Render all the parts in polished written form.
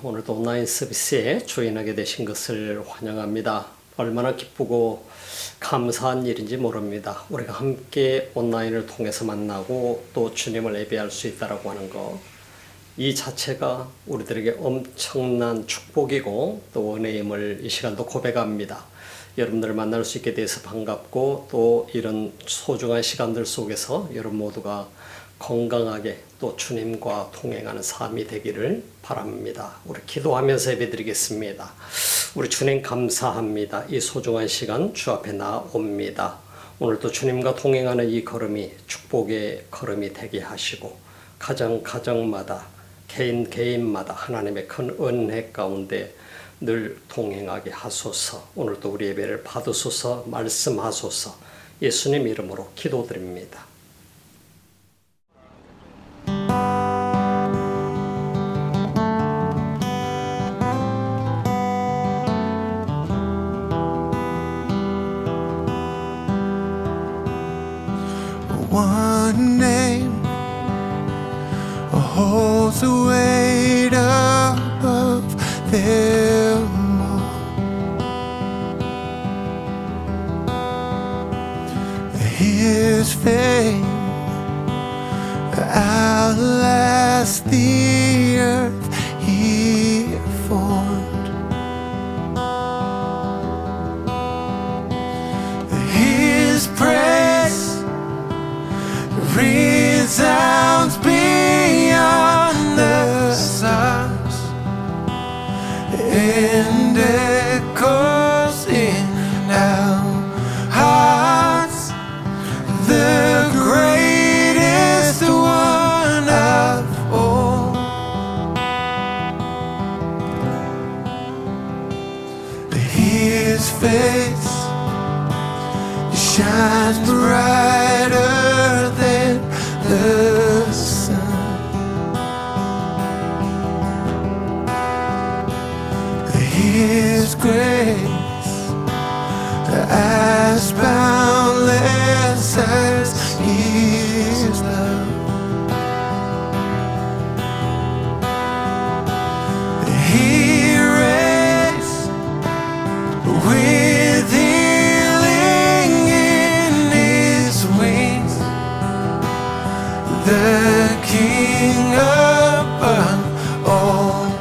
오늘도 온라인 서비스에 조인하게 되신 것을 환영합니다. 얼마나 기쁘고 감사한 일인지 모릅니다. 우리가 함께 온라인을 통해서 만나고 또 주님을 예배할 수 있다고 하는 것, 이 자체가 우리들에게 엄청난 축복이고 또 은혜임을 이 시간도 고백합니다. 여러분들을 만날 수 있게 돼서 반갑고, 또 이런 소중한 시간들 속에서 여러분 모두가 건강하게 또 주님과 동행하는 삶이 되기를 바랍니다. 우리 기도하면서 예배드리겠습니다. 우리 주님 감사합니다. 이 소중한 시간 주 앞에 나옵니다. 오늘도 주님과 동행하는 이 걸음이 축복의 걸음이 되게 하시고, 가정마다 개인마다 하나님의 큰 은혜 가운데 늘 동행하게 하소서. 오늘도 우리 예배를 받으소서. 말씀하소서. 예수님 이름으로 기도드립니다. One name holds the weight above them all. His fame outlasts the earth He formed. His praise resounds beyond the stars and echoes in our hearts. The greatest one of all. His face shines brighter than the sun. His grace as boundless as His love. He reigns with healing in His wings. The King above all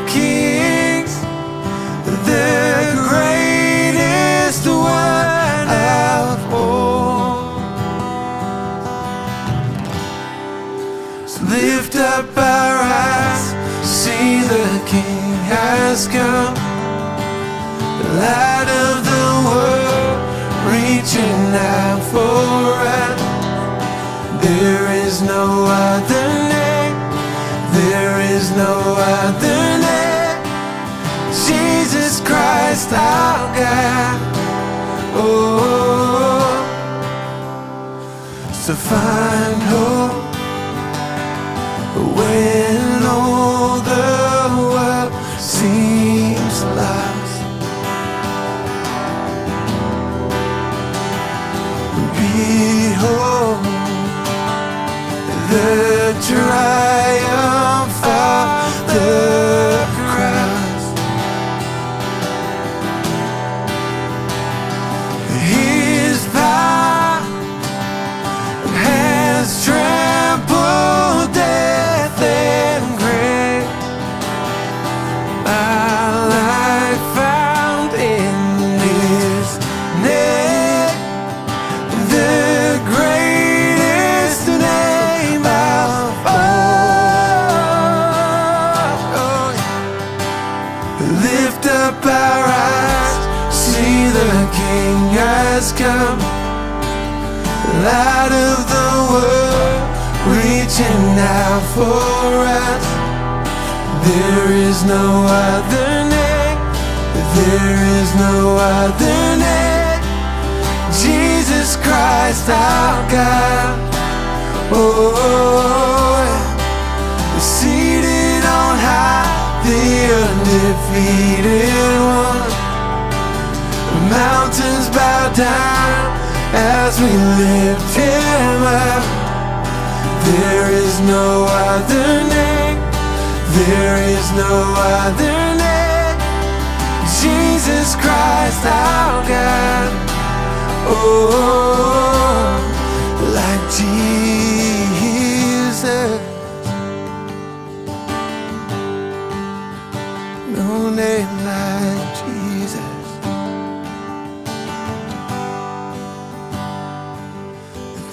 kings, the greatest one of all. So lift up our eyes, see the King has come, the light of the world, reaching out for us. There is no other name, there is no other name, Jesus Christ our God. Oh, so find hope when all the world seems lost. Behold the triumph of the cross. His power has trampled death and grave. My life found in His name, the greatest name of all. Lift up our eyes, see the King has come, light of the world, reaching out for us. There is no other name, there is no other name, Jesus Christ our God. Oh, seated on high, the undefeated one. Mountains bow down as we lift Him up. There is no other name, There is no other name, Jesus Christ our God. Oh, like Jesus, no name like Jesus.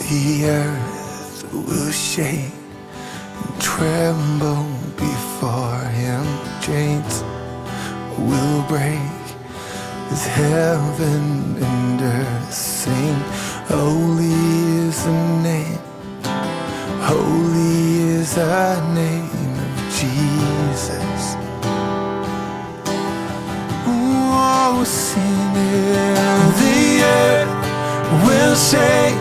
The earth will shake and tremble before him. Chains will break as heaven and earth sing. Holy is the name, holy is the name of Jesus. Oh, sing it. The earth will shake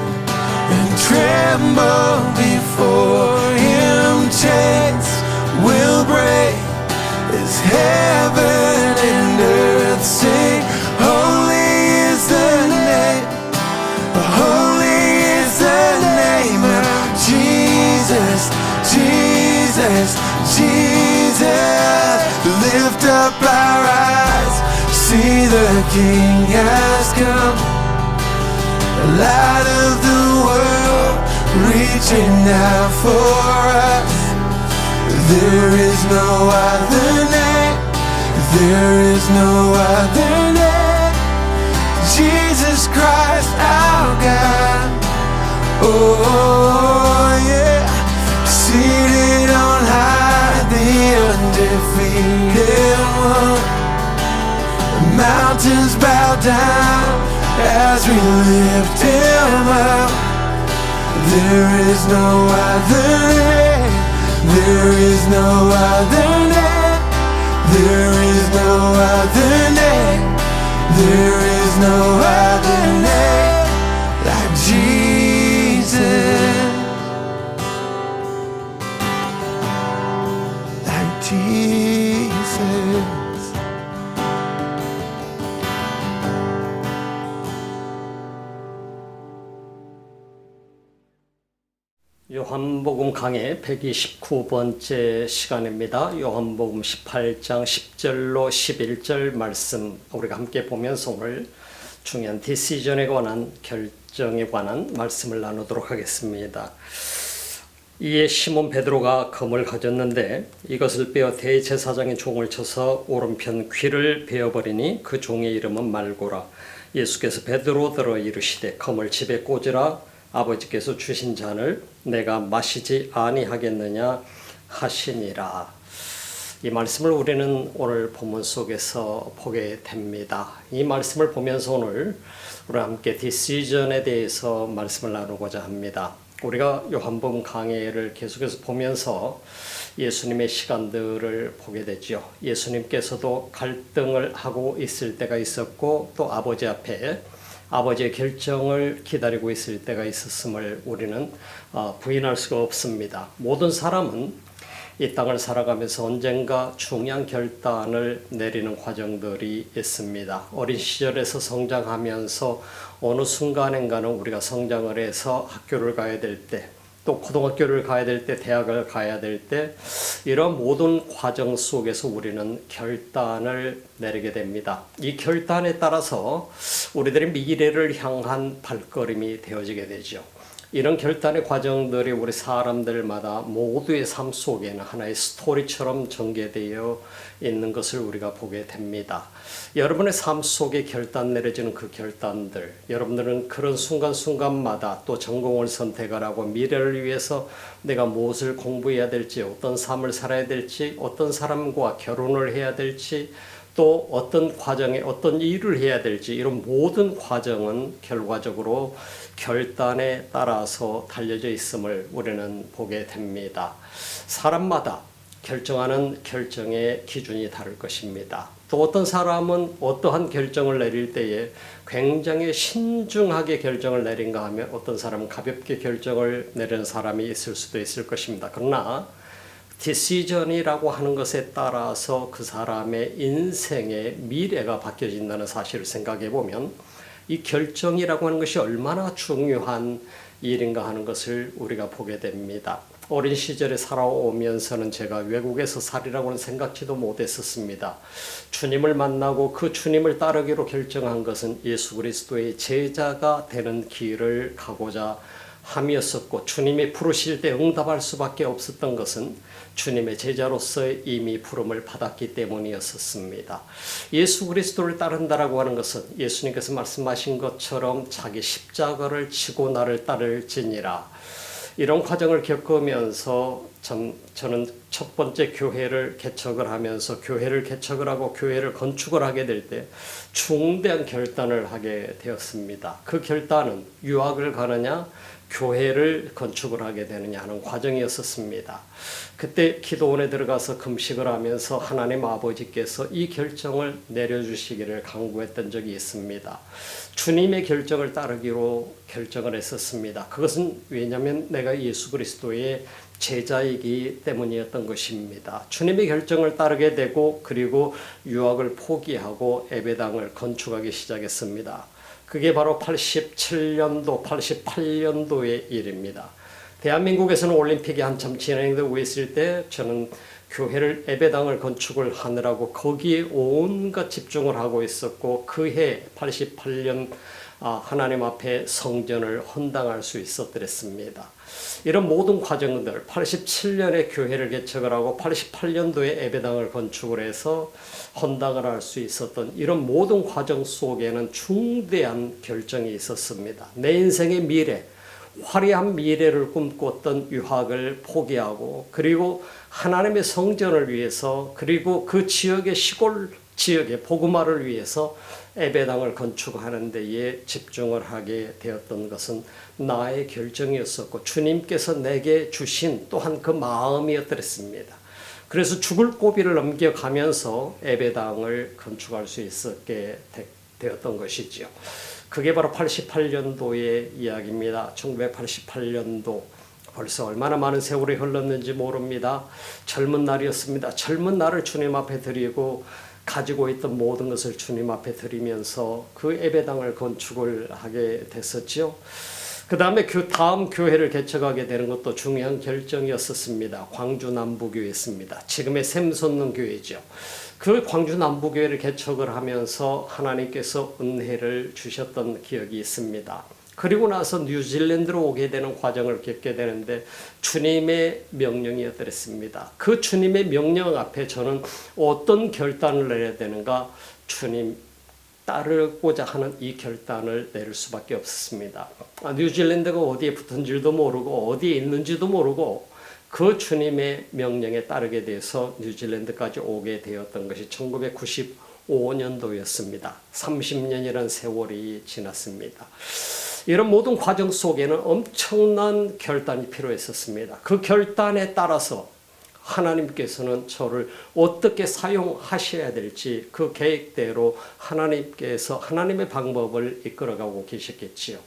and tremble before him. Chains will break as heaven and earth sing. Holy is the name, holy is the name of Jesus, Jesus, Jesus. Lift up our eyes, see the King has come, light of the world, reaching out for us. There is no other name, there is no other name, Jesus Christ our God. Oh yeah, seated on high, the undefeated one. Mountains bow down as we lift him up. There is no other name, there is no other name, there is no other name, there is no other name like Jesus, like Jesus. 요한복음 강의 129번째 시간입니다. 요한복음 18장 10절로 11절 말씀 우리가 함께 보면서 오늘 중요한 디시전에 관한 결정에 관한 말씀을 나누도록 하겠습니다. 이에 시몬 베드로가 검을 가졌는데 이것을 빼어 대제사장의 종을 쳐서 오른편 귀를 베어버리니 그 종의 이름은 말고라. 예수께서 베드로더러 이르시되 검을 집에 꽂으라. 아버지께서 주신 잔을 내가 마시지 아니하겠느냐 하시니라. 이 말씀을 우리는 오늘 본문 속에서 보게 됩니다. 이 말씀을 보면서 오늘 우리 함께 디시전에 대해서 말씀을 나누고자 합니다. 우리가 요한복음 강해를 계속해서 보면서 예수님의 시간들을 보게 되죠. 예수님께서도 갈등을 하고 있을 때가 있었고 또 아버지 앞에 아버지의 결정을 기다리고 있을 때가 있었음을 우리는 부인할 수가 없습니다. 모든 사람은 이 땅을 살아가면서 언젠가 중요한 결단을 내리는 과정들이 있습니다. 어린 시절에서 성장하면서 어느 순간인가는 우리가 성장을 해서 학교를 가야 될 때, 또 고등학교를 가야 될 때, 대학을 가야 될 때, 이런 모든 과정 속에서 우리는 결단을 내리게 됩니다. 이 결단에 따라서 우리들의 미래를 향한 발걸음이 되어지게 되죠. 이런 결단의 과정들이 우리 사람들마다 모두의 삶 속에는 하나의 스토리처럼 전개되어 있는 것을 우리가 보게 됩니다. 여러분의 삶 속에 결단 내려지는 그 결단들, 여러분들은 그런 순간순간마다 또 전공을 선택하라고 미래를 위해서 내가 무엇을 공부해야 될지, 어떤 삶을 살아야 될지, 어떤 사람과 결혼을 해야 될지, 또 어떤 과정에 어떤 일을 해야 될지, 이런 모든 과정은 결과적으로 결단에 따라서 달려져 있음을 우리는 보게 됩니다. 사람마다 결정하는 결정의 기준이 다를 것입니다. 또 어떤 사람은 어떠한 결정을 내릴 때에 굉장히 신중하게 결정을 내린가 하면 어떤 사람은 가볍게 결정을 내리는 사람이 있을 수도 있을 것입니다. 그러나 디시전이라고 하는 것에 따라서 그 사람의 인생의 미래가 바뀌어진다는 사실을 생각해 보면 이 결정이라고 하는 것이 얼마나 중요한 일인가 하는 것을 우리가 보게 됩니다. 어린 시절에 살아오면서는 제가 외국에서 살이라고는 생각지도 못했었습니다. 주님을 만나고 그 주님을 따르기로 결정한 것은 예수 그리스도의 제자가 되는 길을 가고자 함이었었고, 주님이 부르실 때 응답할 수밖에 없었던 것은 주님의 제자로서 이미 부름을 받았기 때문이었습니다. 예수 그리스도를 따른다라고 하는 것은 예수님께서 말씀하신 것처럼 자기 십자가를 지고 나를 따를지니라, 이런 과정을 겪으면서 저는 첫 번째 교회를 개척을 하면서 교회를 개척을 하고 교회를 건축을 하게 될 때 중대한 결단을 하게 되었습니다. 그 결단은 유학을 가느냐 교회를 건축을 하게 되느냐 하는 과정이었습니다. 그때 기도원에 들어가서 금식을 하면서 하나님 아버지께서 이 결정을 내려주시기를 간구했던 적이 있습니다. 주님의 결정을 따르기로 결정을 했었습니다. 그것은 왜냐하면 내가 예수 그리스도의 제자이기 때문이었던 것입니다. 주님의 결정을 따르게 되고, 그리고 유학을 포기하고 예배당을 건축하기 시작했습니다. 그게 바로 87년도, 88년도의 일입니다. 대한민국에서는 올림픽이 한참 진행되고 있을 때 저는 교회를 예배당을 건축을 하느라고 거기에 온갖 집중을 하고 있었고, 그해 88년 하나님 앞에 성전을 헌당할 수 있었더랬습니다. 이런 모든 과정들, 87년에 교회를 개척을 하고 88년도에 예배당을 건축을 해서 헌당을 할 수 있었던 이런 모든 과정 속에는 중대한 결정이 있었습니다. 내 인생의 미래, 화려한 미래를 꿈꿨던 유학을 포기하고, 그리고 하나님의 성전을 위해서, 그리고 그 지역의 시골 지역의 복음화를 위해서 예배당을 건축하는 데에 집중을 하게 되었던 것은 나의 결정이었었고, 주님께서 내게 주신 또한 그 마음이었더랬습니다. 그래서 죽을 고비를 넘겨가면서 예배당을 건축할 수 있었게 되었던 것이지요. 그게 바로 88년도의 이야기입니다. 1988년도, 벌써 얼마나 많은 세월이 흘렀는지 모릅니다. 젊은 날이었습니다. 젊은 날을 주님 앞에 드리고 가지고 있던 모든 것을 주님 앞에 드리면서 그 예배당을 건축을 하게 됐었죠. 그 다음에 그 다음 교회를 개척하게 되는 것도 중요한 결정이었습니다. 광주 남부교회였습니다. 지금의 샘솟는 교회죠. 그 광주 남부교회를 개척을 하면서 하나님께서 은혜를 주셨던 기억이 있습니다. 그리고 나서 뉴질랜드로 오게 되는 과정을 겪게 되는데 주님의 명령이었더랬습니다. 그 주님의 명령 앞에 저는 어떤 결단을 내려야 되는가, 주님 따르고자 하는 이 결단을 내릴 수밖에 없었습니다. 뉴질랜드가 어디에 붙은 줄도 모르고 어디에 있는지도 모르고 그 주님의 명령에 따르게 돼서 뉴질랜드까지 오게 되었던 것이 1995년도였습니다. 30년이라는 세월이 지났습니다. 이런 모든 과정 속에는 엄청난 결단이 필요했었습니다. 그 결단에 따라서 하나님께서는 저를 어떻게 사용하셔야 될지 그 계획대로 하나님께서 하나님의 방법을 이끌어가고 계셨겠지요.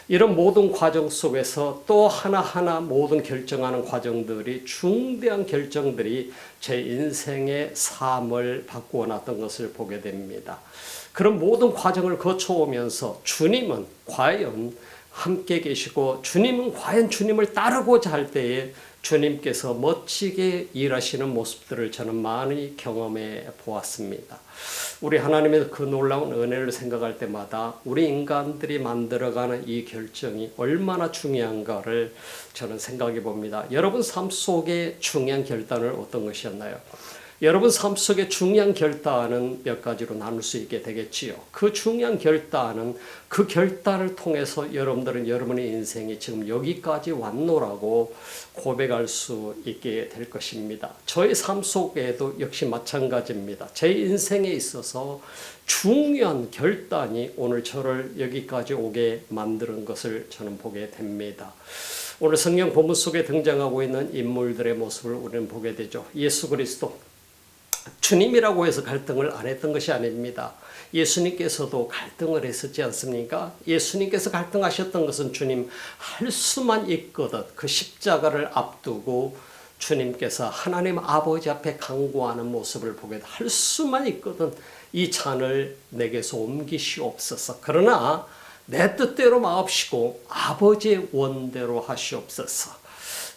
이런 모든 과정 속에서 또 하나하나 모든 결정하는 과정들이, 중대한 결정들이 제 인생의 삶을 바꾸어 놨던 것을 보게 됩니다. 그런 모든 과정을 거쳐오면서 주님은 과연 함께 계시고, 주님은 과연 주님을 따르고자 할 때에 주님께서 멋지게 일하시는 모습들을 저는 많이 경험해 보았습니다. 우리 하나님의 그 놀라운 은혜를 생각할 때마다 우리 인간들이 만들어가는 이 결정이 얼마나 중요한가를 저는 생각해 봅니다. 여러분 삶 속에 중요한 결단은 어떤 것이었나요? 여러분 삶 속에 중요한 결단은 몇 가지로 나눌 수 있게 되겠지요. 그 중요한 결단은 그 결단을 통해서 여러분들은 여러분의 인생이 지금 여기까지 왔노라고 고백할 수 있게 될 것입니다. 저의 삶 속에도 역시 마찬가지입니다. 제 인생에 있어서 중요한 결단이 오늘 저를 여기까지 오게 만드는 것을 저는 보게 됩니다. 오늘 성경 본문 속에 등장하고 있는 인물들의 모습을 우리는 보게 되죠. 예수 그리스도, 주님이라고 해서 갈등을 안 했던 것이 아닙니다. 예수님께서도 갈등을 했었지 않습니까? 예수님께서 갈등하셨던 것은 주님 할 수만 있거든 그 십자가를 앞두고 주님께서 하나님 아버지 앞에 간구하는 모습을 보게 돼. 할 수만 있거든 이 잔을 내게서 옮기시옵소서. 그러나 내 뜻대로 마옵시고 아버지의 원대로 하시옵소서.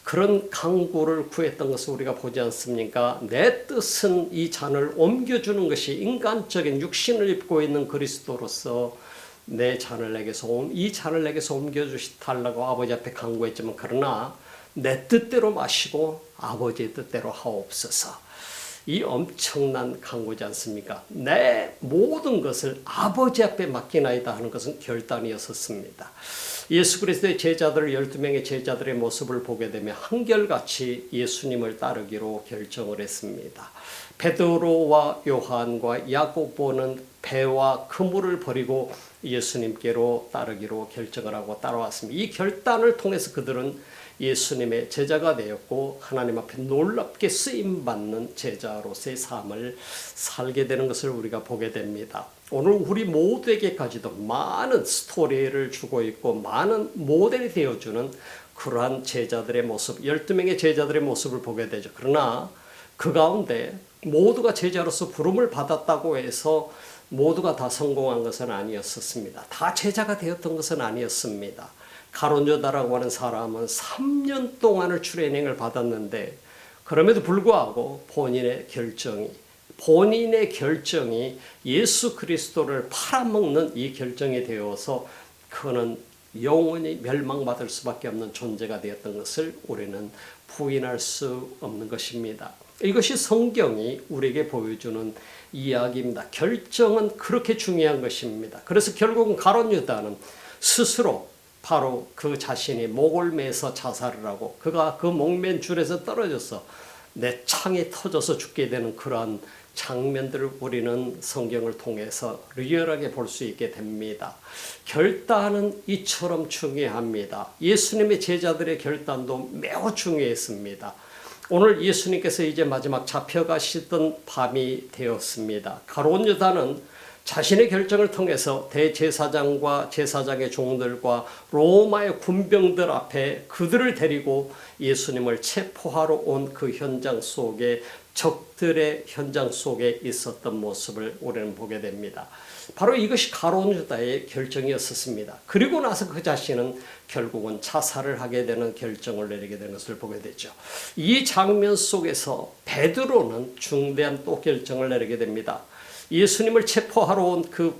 그런 강구를 구했던 것을 우리가 보지 않습니까? 내 뜻은 이 잔을 옮겨주는 것이 인간적인 육신을 입고 있는 그리스도로서 이 잔을 내게서 옮겨주시달라고 아버지 앞에 간구했지만 그러나 내 뜻대로 마시고 아버지의 뜻대로 하옵소서. 이 엄청난 간구지 않습니까? 내 모든 것을 아버지 앞에 맡기나이다 하는 것은 결단이었었습니다. 예수 그리스도의 제자들 12명의 제자들의 모습을 보게 되면 한결같이 예수님을 따르기로 결정을 했습니다. 베드로와 요한과 야고보는 배와 그물을 버리고 예수님께로 따르기로 결정을 하고 따라왔습니다. 이 결단을 통해서 그들은 예수님의 제자가 되었고 하나님 앞에 놀랍게 쓰임받는 제자로서의 삶을 살게 되는 것을 우리가 보게 됩니다. 오늘 우리 모두에게까지도 많은 스토리를 주고 있고 많은 모델이 되어주는 그러한 제자들의 모습, 12명의 제자들의 모습을 보게 되죠. 그러나 그 가운데 모두가 제자로서 부름을 받았다고 해서 모두가 다 성공한 것은 아니었습니다. 다 제자가 되었던 것은 아니었습니다. 가룟 유다라고 하는 사람은 3년 동안을 트레이닝을 받았는데 그럼에도 불구하고 본인의 결정이 예수 그리스도를 팔아먹는 이 결정이 되어서 그는 영원히 멸망받을 수밖에 없는 존재가 되었던 것을 우리는 부인할 수 없는 것입니다. 이것이 성경이 우리에게 보여주는 이야기입니다. 결정은 그렇게 중요한 것입니다. 그래서 결국은 가룟 유다는 스스로 바로 그 자신이 목을 매서 자살을 하고 그가 그 목맨 줄에서 떨어져서 내 창이 터져서 죽게 되는 그러한 장면들을 우리는 성경을 통해서 리얼하게 볼 수 있게 됩니다. 결단은 이처럼 중요합니다. 예수님의 제자들의 결단도 매우 중요했습니다. 오늘 예수님께서 이제 마지막 잡혀가시던 밤이 되었습니다. 가룟 유다는 자신의 결정을 통해서 대제사장과 제사장의 종들과 로마의 군병들 앞에 그들을 데리고 예수님을 체포하러 온 그 현장 속에 적들의 현장 속에 있었던 모습을 우리는 보게 됩니다. 바로 이것이 가룟 유다의 결정이었습니다. 그리고 나서 그 자신은 결국은 자살을 하게 되는 결정을 내리게 되는 것을 보게 되죠. 이 장면 속에서 베드로는 중대한 또 결정을 내리게 됩니다. 예수님을 체포하러 온 그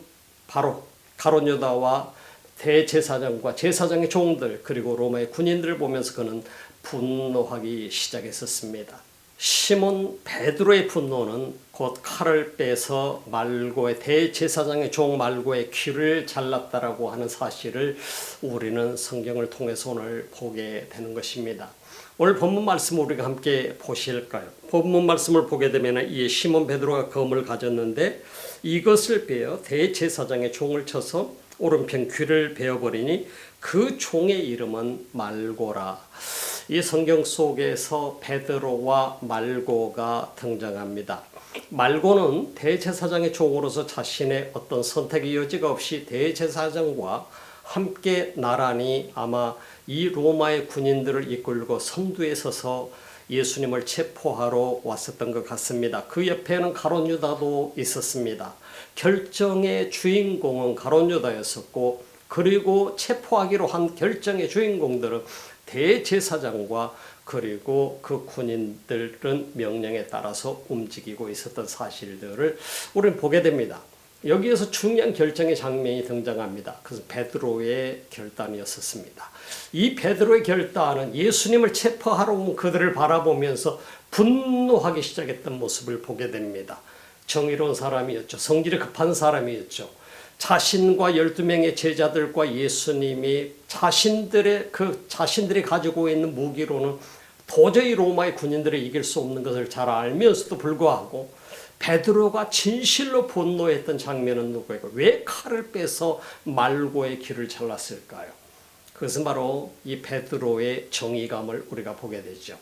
바로 가룟 유다와 대제사장과 제사장의 종들 그리고 로마의 군인들을 보면서 그는 분노하기 시작했었습니다. 시몬 베드로의 분노는 곧 칼을 빼서 말고의 대제사장의 종 말고의 귀를 잘랐다라고 하는 사실을 우리는 성경을 통해서 오늘 보게 되는 것입니다. 오늘 본문 말씀을 우리가 함께 보실까요? 본문 말씀을 보게 되면 이 시몬 베드로가 검을 가졌는데 이것을 베어 대제사장의 종을 쳐서 오른편 귀를 베어버리니 그 종의 이름은 말고라. 이 성경 속에서 베드로와 말고가 등장합니다. 말고는 대제사장의 종으로서 자신의 어떤 선택의 여지가 없이 대제사장과 함께 나란히 아마 이 로마의 군인들을 이끌고 선두에 서서 예수님을 체포하러 왔었던 것 같습니다. 그 옆에는 가룟 유다도 있었습니다. 결정의 주인공은 가룟 유다였었고 그리고 체포하기로 한 결정의 주인공들은 대제사장과 그리고 그 군인들은 명령에 따라서 움직이고 있었던 사실들을 우리는 보게 됩니다. 여기에서 중요한 결정의 장면이 등장합니다. 그래서 베드로의 결단이었습니다. 이 베드로의 결단은 예수님을 체포하러 온 그들을 바라보면서 분노하기 시작했던 모습을 보게 됩니다. 정의로운 사람이었죠. 성질이 급한 사람이었죠. 자신과 12명의 제자들과 예수님이 자신들이 가지고 있는 무기로는 도저히 로마의 군인들을 이길 수 없는 것을 잘 알면서도 불구하고 베드로가 진실로 분노했던 장면은 누구예요? 왜 칼을 빼서 말고의 귀를 잘랐을까요? 그것은 바로 이 베드로의 정의감을 우리가 보게 되죠.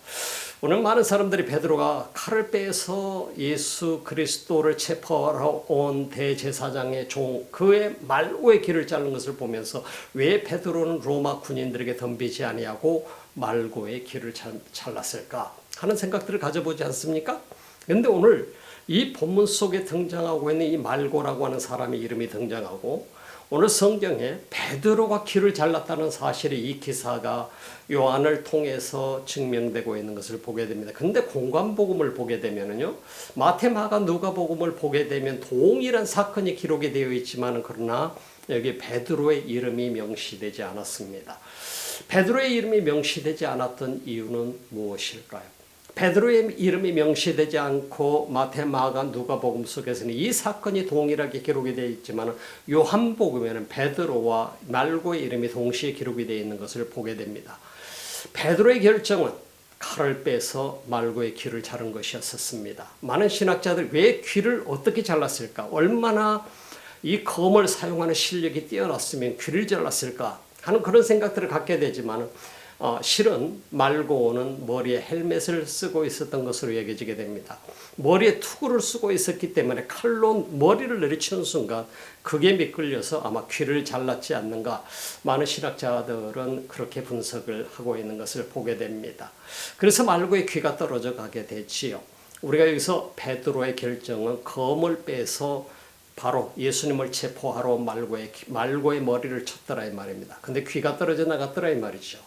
오늘 많은 사람들이 베드로가 칼을 빼서 예수 그리스도를 체포하러 온 대제사장의 종 그의 말고의 귀를 자른 것을 보면서 왜 베드로는 로마 군인들에게 덤비지 아니하고 말고의 귀를 잘랐을까 하는 생각들을 가져보지 않습니까? 그런데 오늘 이 본문 속에 등장하고 있는 이 말고라고 하는 사람의 이름이 등장하고 오늘 성경에 베드로가 귀를 잘랐다는 사실이 이 기사가 요한을 통해서 증명되고 있는 것을 보게 됩니다. 근데 공관복음을 보게 되면은요, 마태, 마가, 누가복음을 보게 되면 동일한 사건이 기록이 되어 있지만 그러나 여기 베드로의 이름이 명시되지 않았습니다. 베드로의 이름이 명시되지 않았던 이유는 무엇일까요? 베드로의 이름이 명시되지 않고 마태, 마가, 누가복음 속에서는 이 사건이 동일하게 기록이 되어 있지만 요한복음에는 베드로와 말고의 이름이 동시에 기록이 되어 있는 것을 보게 됩니다. 베드로의 결정은 칼을 빼서 말고의 귀를 자른 것이었습니다. 많은 신학자들 왜 귀를 어떻게 잘랐을까? 얼마나 이 검을 사용하는 실력이 뛰어났으면 귀를 잘랐을까? 하는 그런 생각들을 갖게 되지만 실은 말고는 머리에 헬멧을 쓰고 있었던 것으로 여겨지게 됩니다. 머리에 투구를 쓰고 있었기 때문에 칼로 머리를 내리치는 순간 그게 미끌려서 아마 귀를 잘랐지 않는가. 많은 신학자들은 그렇게 분석을 하고 있는 것을 보게 됩니다. 그래서 말고의 귀가 떨어져 가게 되지요. 우리가 여기서 베드로의 결정은 검을 빼서 바로 예수님을 체포하러 말고의 머리를 쳤더라 이 말입니다. 근데 귀가 떨어져 나갔더라 이 말이죠.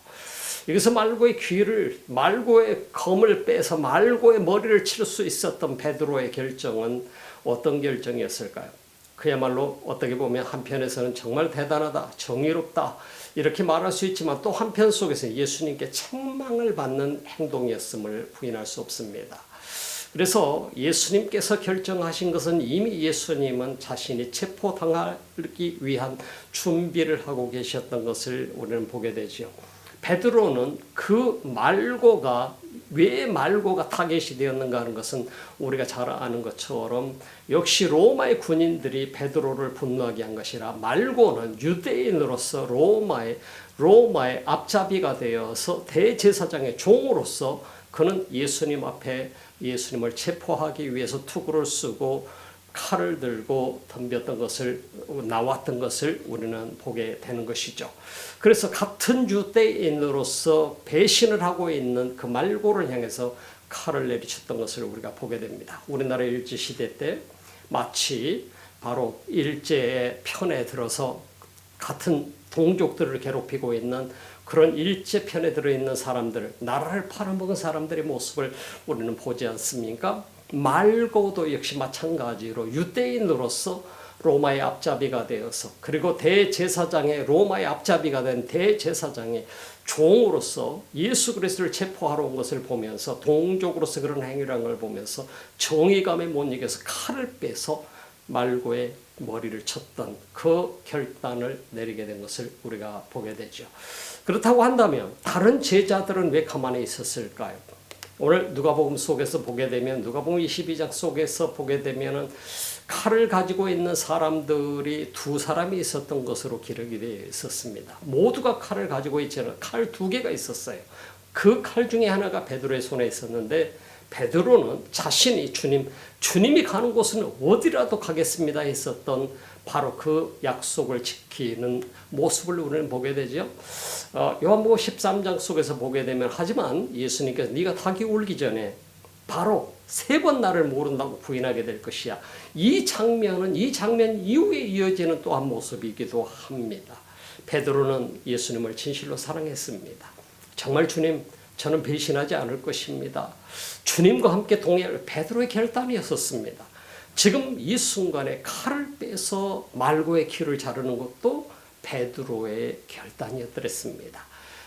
여기서 말고의 검을 빼서 말고의 머리를 칠 수 있었던 베드로의 결정은 어떤 결정이었을까요? 그야말로 어떻게 보면 한편에서는 정말 대단하다, 정의롭다 이렇게 말할 수 있지만 또 한편 속에서 예수님께 책망을 받는 행동이었음을 부인할 수 없습니다. 그래서 예수님께서 결정하신 것은 이미 예수님은 자신이 체포당하기 위한 준비를 하고 계셨던 것을 우리는 보게 되죠. 베드로는 왜 말고가 타겟이 되었는가 하는 것은 우리가 잘 아는 것처럼 역시 로마의 군인들이 베드로를 분노하게 한 것이라 말고는 유대인으로서 로마의 앞잡이가 되어서 대제사장의 종으로서 그는 예수님 앞에 예수님을 체포하기 위해서 투구를 쓰고 칼을 들고 나왔던 것을 우리는 보게 되는 것이죠. 그래서 같은 유대인으로서 배신을 하고 있는 그 말고를 향해서 칼을 내리쳤던 것을 우리가 보게 됩니다. 우리나라 일제시대 때 마치 바로 일제의 편에 들어서 같은 동족들을 괴롭히고 있는 그런 일제 편에 들어있는 사람들, 나라를 팔아먹은 사람들의 모습을 우리는 보지 않습니까? 말고도 역시 마찬가지로 유대인으로서 로마의 앞잡이가 되어서 그리고 로마의 앞잡이가 된 대제사장의 종으로서 예수 그리스도를 체포하러 온 것을 보면서 동족으로서 그런 행위라는 걸 보면서 정의감에 못 이겨서 칼을 빼서 말고의 머리를 쳤던 그 결단을 내리게 된 것을 우리가 보게 되죠. 그렇다고 한다면 다른 제자들은 왜 가만히 있었을까요? 오늘 누가복음 속에서 보게 되면 누가복음 22장 속에서 보게 되면은 칼을 가지고 있는 사람들이 두 사람이 있었던 것으로 기록이 되어 있었습니다. 모두가 칼을 가지고 있지 않아요. 칼 두 개가 있었어요. 그 칼 중에 하나가 베드로의 손에 있었는데 베드로는 자신이 주님이 가는 곳은 어디라도 가겠습니다 했었던 바로 그 약속을 지키는 모습을 우리는 보게 되죠. 요한복음 13장 속에서 보게 되면 하지만 예수님께서 네가 닭이 울기 전에 바로 3번 나를 모른다고 부인하게 될 것이야. 이 장면 이후에 이어지는 또 한 모습이기도 합니다. 베드로는 예수님을 진실로 사랑했습니다. 정말 주님, 저는 배신하지 않을 것입니다. 주님과 함께 동행할 베드로의 결단이었었습니다. 지금 이 순간에 칼을 빼서 말고의 귀를 자르는 것도 베드로의 결단이었더랬습니다.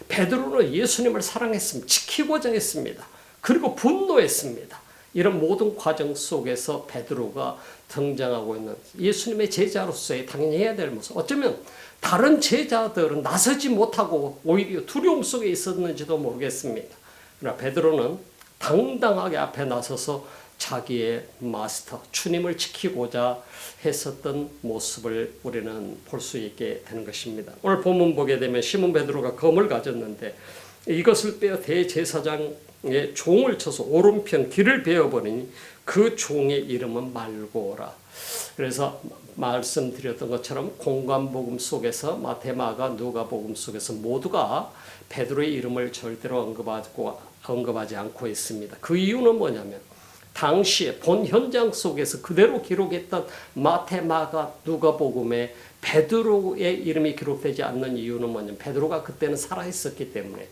베드로는 예수님을 사랑했습니다. 지키고자 했습니다. 그리고 분노했습니다. 이런 모든 과정 속에서 베드로가 등장하고 있는 예수님의 제자로서의 당연히 해야 될 모습. 어쩌면 다른 제자들은 나서지 못하고 오히려 두려움 속에 있었는지도 모르겠습니다. 그러나 베드로는 당당하게 앞에 나서서 자기의 마스터, 주님을 지키고자 했었던 모습을 우리는 볼 수 있게 되는 것입니다. 오늘 본문 보게 되면 시몬 베드로가 검을 가졌는데 이것을 빼어 대제사장의 종을 쳐서 오른편 귀를 베어버리니 그 종의 이름은 말고라. 그래서 말씀드렸던 것처럼 공관복음 속에서 마태, 마가, 누가복음 속에서 모두가 베드로의 이름을 절대로 언급하지 않고 있습니다. 그 이유는 뭐냐면 당시에 본 현장 속에서 그대로 기록했던 마태, 마가, 누가복음에 베드로의 이름이 기록되지 않는 이유는 뭐냐면 베드로가 그때는 살아있었기 때문에,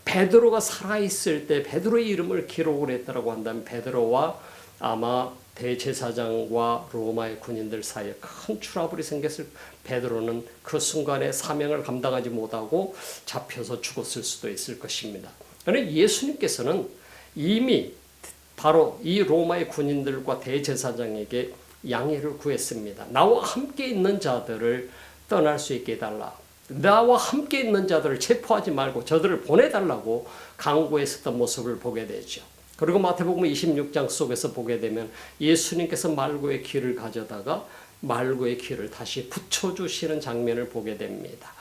베드로가 살아있을 때 베드로의 이름을 기록을 했다고 한다면 베드로와 아마 대제사장과 로마의 군인들 사이에 큰 트러블이 생겼을, 베드로는 그 순간에 사명을 감당하지 못하고 잡혀서 죽었을 수도 있을 것입니다. 그런데 예수님께서는 이미 바로 이 로마의 군인들과 대제사장에게 양해를 구했습니다. 나와 함께 있는 자들을 떠날 수 있게 해달라. 나와 함께 있는 자들을 체포하지 말고 저들을 보내달라고 강구했었던 모습을 보게 되죠. 그리고 마태복음 26장 속에서 보게 되면 예수님께서 말고의 귀를 가져다가 말고의 귀를 다시 붙여주시는 장면을 보게 됩니다.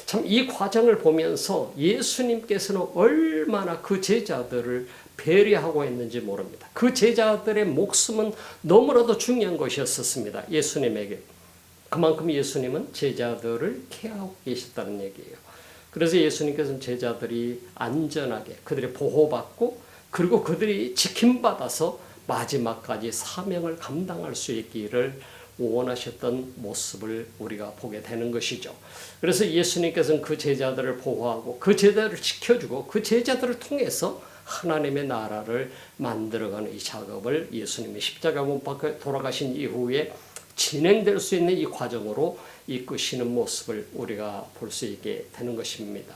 참 이 과정을 보면서 예수님께서는 얼마나 그 제자들을 배려하고 있는지 모릅니다. 그 제자들의 목숨은 너무나도 중요한 것이었습니다. 예수님에게. 그만큼 예수님은 제자들을 케어하고 계셨다는 얘기예요. 그래서 예수님께서는 제자들이 안전하게 그들이 보호받고 그리고 그들이 지킴받아서 마지막까지 사명을 감당할 수 있기를 원하셨던 모습을 우리가 보게 되는 것이죠. 그래서 예수님께서는 그 제자들을 보호하고 그 제자들을 지켜주고 그 제자들을 통해서 하나님의 나라를 만들어가는 이 작업을 예수님이 십자가 못 박혀 돌아가신 이후에 진행될 수 있는 이 과정으로 이끄시는 모습을 우리가 볼 수 있게 되는 것입니다.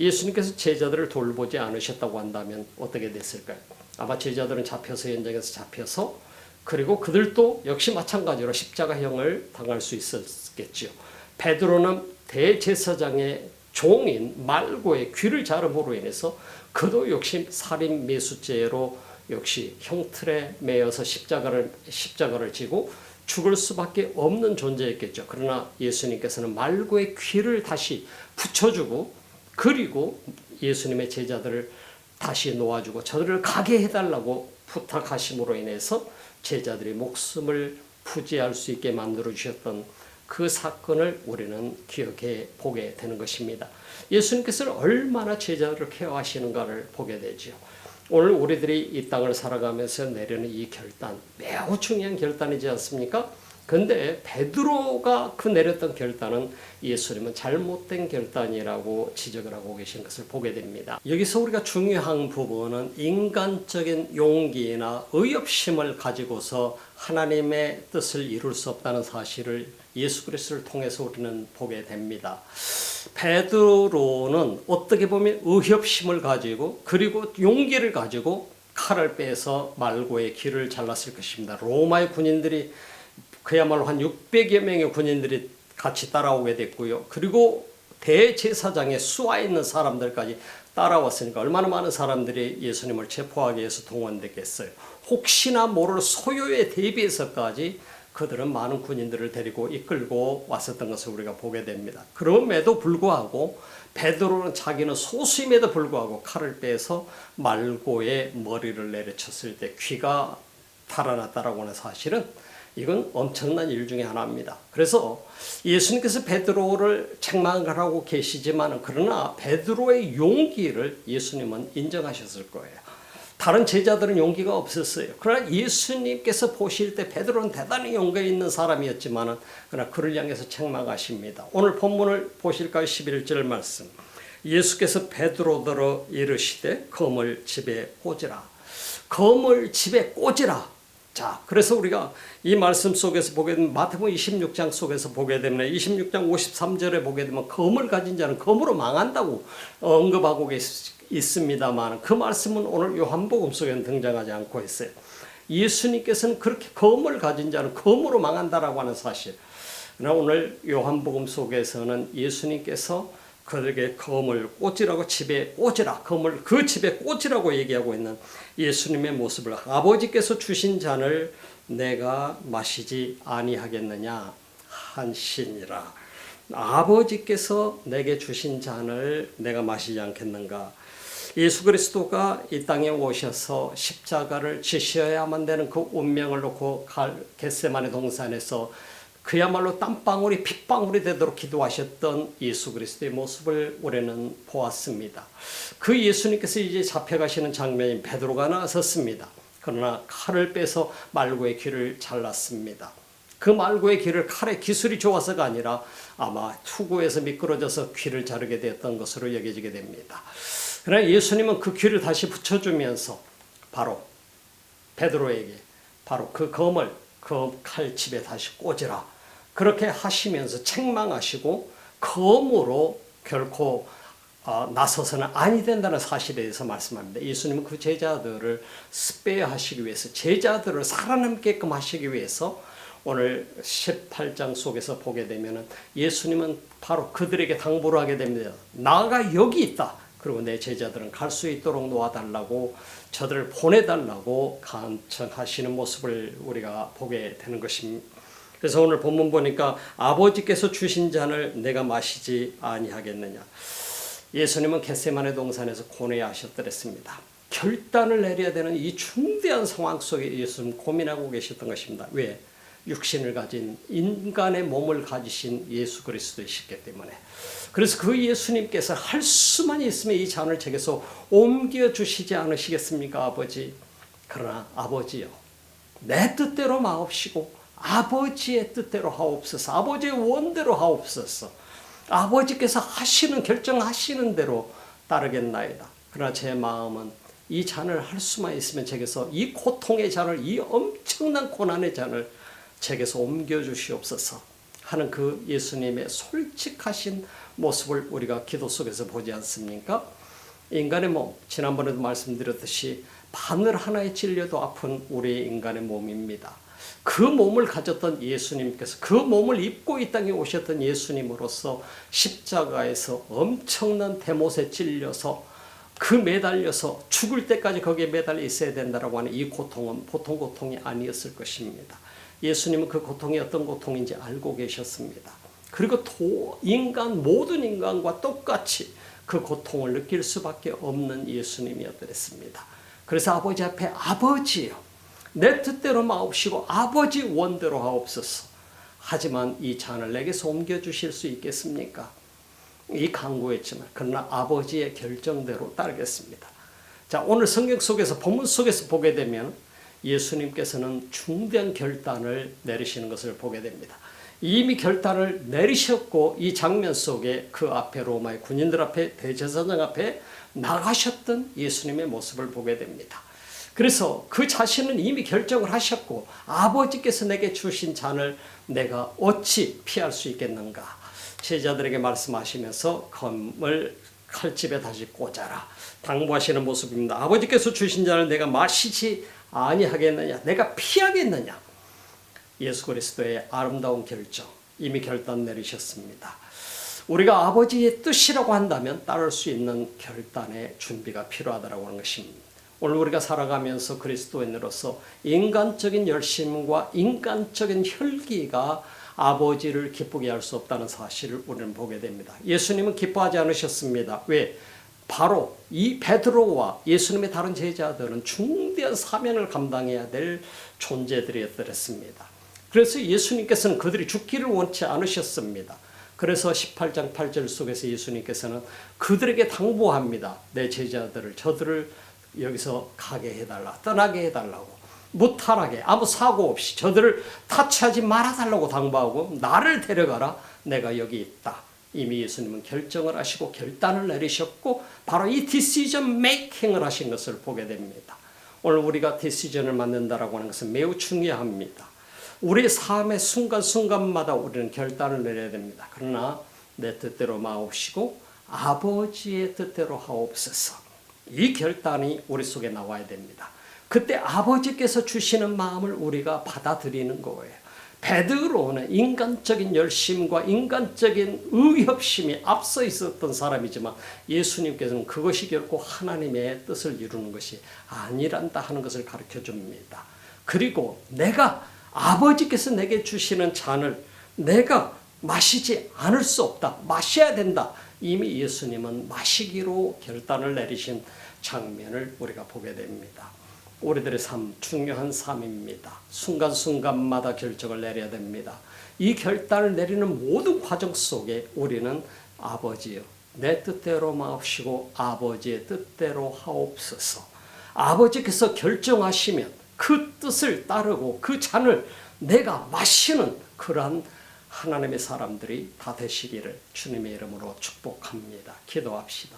예수님께서 제자들을 돌보지 않으셨다고 한다면 어떻게 됐을까요? 아마 제자들은 잡혀서 현장에서 잡혀서 그리고 그들도 역시 마찬가지로 십자가형을 당할 수 있었겠죠. 베드로는 대제사장의 종인 말고의 귀를 자름으로 인해서 그도 역시 살인 미수죄로 역시 형틀에 매여서 십자가를 지고 죽을 수밖에 없는 존재였겠죠. 그러나 예수님께서는 말고의 귀를 다시 붙여주고 그리고 예수님의 제자들을 다시 놓아주고 저들을 가게 해달라고 부탁하심으로 인해서 제자들의 목숨을 부지할 수 있게 만들어 주셨던 그 사건을 우리는 기억해 보게 되는 것입니다. 예수님께서는 얼마나 제자들을 케어하시는가를 보게 되죠. 오늘 우리들이 이 땅을 살아가면서 내리는 이 결단, 매우 중요한 결단이지 않습니까? 근데 베드로가 그 내렸던 결단은 예수님은 잘못된 결단이라고 지적을 하고 계신 것을 보게 됩니다. 여기서 우리가 중요한 부분은 인간적인 용기나 의협심을 가지고서 하나님의 뜻을 이룰 수 없다는 사실을 예수 그리스도를 통해서 우리는 보게 됩니다. 베드로는 어떻게 보면 의협심을 가지고 그리고 용기를 가지고 칼을 빼서 말고의 귀를 잘랐을 것입니다. 로마의 군인들이 그야말로 한 600여 명의 군인들이 같이 따라오게 됐고요. 그리고 대제사장의 수하에 있는 사람들까지 따라왔으니까 얼마나 많은 사람들이 예수님을 체포하기 위해서 동원됐겠어요. 혹시나 모를 소요에 대비해서까지 그들은 많은 군인들을 데리고 이끌고 왔었던 것을 우리가 보게 됩니다. 그럼에도 불구하고 베드로는 자기는 소수임에도 불구하고 칼을 빼서 말고의 머리를 내려쳤을 때 귀가 달아났다라고 하는 사실은 이건 엄청난 일 중에 하나입니다. 그래서 예수님께서 베드로를 책망하고 계시지만 그러나 베드로의 용기를 예수님은 인정하셨을 거예요. 다른 제자들은 용기가 없었어요. 그러나 예수님께서 보실 때 베드로는 대단히 용기 있는 사람이었지만 그러나 그를 향해서 책망하십니다. 오늘 본문을 보실까요? 11절 말씀. 예수께서 베드로더러 이르시되 검을 집에 꽂으라. 검을 집에 꽂으라. 자, 그래서 우리가 이 말씀 속에서 보게 되면 마태복음 26장 속에서 보게 되면 26장 53절에 보게 되면 검을 가진 자는 검으로 망한다고 언급하고 있습니다만 그 말씀은 오늘 요한복음 속에는 등장하지 않고 있어요. 예수님께서는 그렇게 검을 가진 자는 검으로 망한다라고 하는 사실. 그러나 오늘 요한복음 속에서는 예수님께서 그들에게 검을 꽂으라고 집에 꽂으라. 검을 그 집에 꽂으라고 얘기하고 있는 예수님의 모습을 아버지께서 주신 잔을 내가 마시지 아니하겠느냐 한신이라. 아버지께서 내게 주신 잔을 내가 마시지 않겠는가. 예수 그리스도가 이 땅에 오셔서 십자가를 지셔야만 되는 그 운명을 놓고 겟세마네 동산에서 그야말로 땀방울이 핏방울이 되도록 기도하셨던 예수 그리스도의 모습을 우리는 보았습니다. 그 예수님께서 이제 잡혀가시는 장면인 베드로가 나섰습니다. 그러나 칼을 빼서 말고의 귀를 잘랐습니다. 그 말고의 귀를 칼의 기술이 좋아서가 아니라 아마 투구에서 미끄러져서 귀를 자르게 되었던 것으로 여겨지게 됩니다. 그러나 예수님은 그 귀를 다시 붙여주면서 바로 베드로에게 바로 그 검을 그 칼집에 다시 꽂으라 그렇게 하시면서 책망하시고 검으로 결코 나서서는 아니 된다는 사실에 대해서 말씀합니다. 예수님은 그 제자들을 스페어하시기 위해서 제자들을 살아남게끔 하시기 위해서 오늘 18장 속에서 보게 되면 예수님은 바로 그들에게 당부를 하게 됩니다. 나가 여기 있다. 그리고 내 제자들은 갈 수 있도록 놓아달라고 저들을 보내달라고 간청하시는 모습을 우리가 보게 되는 것입니다. 그래서 오늘 본문 보니까 아버지께서 주신 잔을 내가 마시지 아니하겠느냐. 예수님은 겟세마네 동산에서 고뇌하셨더랬습니다. 결단을 내려야 되는 이 중대한 상황 속에 예수님 고민하고 계셨던 것입니다. 왜? 육신을 가진 인간의 몸을 가지신 예수 그리스도이시기 때문에. 그래서 그 예수님께서 할 수만 있으면 이 잔을 제게서 옮겨주시지 않으시겠습니까, 아버지? 그러나 아버지요, 내 뜻대로 마옵시고 아버지의 뜻대로 하옵소서. 아버지의 원대로 하옵소서. 아버지께서 하시는 결정하시는 대로 따르겠나이다. 그러나 제 마음은 이 잔을 할 수만 있으면 제게서 이 고통의 잔을, 이 엄청난 고난의 잔을 제게서 옮겨주시옵소서 하는 그 예수님의 솔직하신 모습을 우리가 기도 속에서 보지 않습니까? 인간의 몸, 지난번에도 말씀드렸듯이 바늘 하나에 찔려도 아픈 우리 인간의 몸입니다. 그 몸을 가졌던 예수님께서 그 몸을 입고 이 땅에 오셨던 예수님으로서 십자가에서 엄청난 대못에 찔려서 그 매달려서 죽을 때까지 거기에 매달려 있어야 된다라고 하는 이 고통은 보통 고통이 아니었을 것입니다. 예수님은 그 고통이 어떤 고통인지 알고 계셨습니다. 그리고 모든 인간과 똑같이 그 고통을 느낄 수밖에 없는 예수님이었더랬습니다. 그래서 아버지 앞에 아버지요, 내 뜻대로 마옵시고 아버지 원대로 하옵소서. 하지만 이 잔을 내게서 옮겨주실 수 있겠습니까? 이 간구했지만 그러나 아버지의 결정대로 따르겠습니다. 자, 오늘 성경 속에서 본문 속에서 보게 되면 예수님께서는 중대한 결단을 내리시는 것을 보게 됩니다. 이미 결단을 내리셨고 이 장면 속에 그 앞에 로마의 군인들 앞에 대제사장 앞에 나가셨던 예수님의 모습을 보게 됩니다. 그래서 그 자신은 이미 결정을 하셨고 아버지께서 내게 주신 잔을 내가 어찌 피할 수 있겠는가. 제자들에게 말씀하시면서 검을 칼집에 다시 꽂아라 당부하시는 모습입니다. 아버지께서 주신 잔을 내가 마시지 아니하겠느냐, 내가 피하겠느냐. 예수 그리스도의 아름다운 결정, 이미 결단 내리셨습니다. 우리가 아버지의 뜻이라고 한다면 따를 수 있는 결단의 준비가 필요하다고 하는 것입니다. 오늘 우리가 살아가면서 그리스도인으로서 인간적인 열심과 인간적인 혈기가 아버지를 기쁘게 할 수 없다는 사실을 우리는 보게 됩니다. 예수님은 기뻐하지 않으셨습니다. 왜? 바로 이 베드로와 예수님의 다른 제자들은 중대한 사명을 감당해야 될 존재들이었습니다. 그래서 예수님께서는 그들이 죽기를 원치 않으셨습니다. 그래서 18장 8절 속에서 예수님께서는 그들에게 당부합니다. 내 제자들을, 저들을 여기서 가게 해달라, 떠나게 해달라고, 무탈하게 아무 사고 없이 저들을 타치하지 말아달라고 당부하고 나를 데려가라, 내가 여기 있다. 이미 예수님은 결정을 하시고 결단을 내리셨고 바로 이 디시전 메이킹을 하신 것을 보게 됩니다. 오늘 우리가 디시전을 만든다라고 하는 것은 매우 중요합니다. 우리의 삶의 순간순간마다 우리는 결단을 내려야 됩니다. 그러나 내 뜻대로 마옵시고 아버지의 뜻대로 하옵소서. 이 결단이 우리 속에 나와야 됩니다. 그때 아버지께서 주시는 마음을 우리가 받아들이는 거예요. 베드로는 인간적인 열심과 인간적인 의협심이 앞서 있었던 사람이지만 예수님께서는 그것이 결코 하나님의 뜻을 이루는 것이 아니란다 하는 것을 가르쳐 줍니다. 그리고 내가 아버지께서 내게 주시는 잔을 내가 마시지 않을 수 없다. 마셔야 된다. 이미 예수님은 마시기로 결단을 내리신 장면을 우리가 보게 됩니다. 우리들의 삶, 중요한 삶입니다. 순간순간마다 결정을 내려야 됩니다. 이 결단을 내리는 모든 과정 속에 우리는 아버지여, 내 뜻대로 마옵시고 아버지의 뜻대로 하옵소서. 아버지께서 결정하시면 그 뜻을 따르고 그 잔을 내가 마시는 그러한 하나님의 사람들이 다 되시기를 주님의 이름으로 축복합니다. 기도합시다.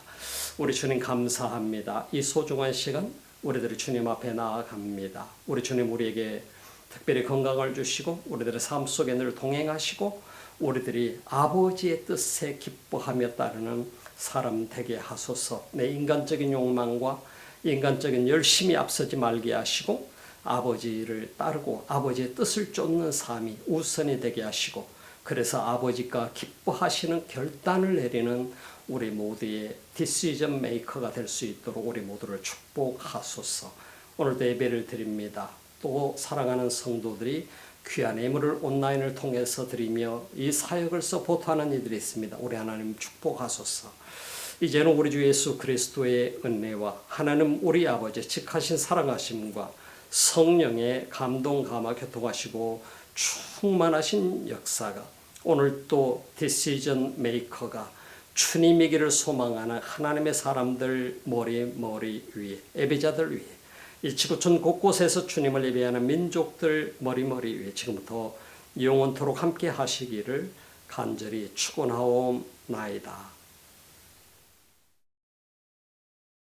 우리 주님 감사합니다. 이 소중한 시간 우리들이 주님 앞에 나아갑니다. 우리 주님 우리에게 특별히 건강을 주시고 우리들의 삶 속에 늘 동행하시고 우리들이 아버지의 뜻에 기뻐하며 따르는 사람 되게 하소서. 내 인간적인 욕망과 인간적인 열심이 앞서지 말게 하시고 아버지를 따르고 아버지의 뜻을 쫓는 삶이 우선이 되게 하시고 그래서 아버지가 기뻐하시는 결단을 내리는 우리 모두의 디시전 메이커가 될 수 있도록 우리 모두를 축복하소서. 오늘도 예배를 드립니다. 또 사랑하는 성도들이 귀한 예물을 온라인을 통해서 드리며 이 사역을 서포트하는 이들이 있습니다. 우리 하나님 축복하소서. 이제는 우리 주 예수 그리스도의 은혜와 하나님 우리 아버지 직하신 사랑하심과 성령의 감동 감화 교통하시고 충만하신 역사가 오늘 또 디시전 메이커가 주님이기를 소망하는 하나님의 사람들 머리 위에 예배자들 위에 이 지구촌 곳곳에서 주님을 예배하는 민족들 머리 위에 지금부터 영원토록 함께 하시기를 간절히 축원하옵나이다.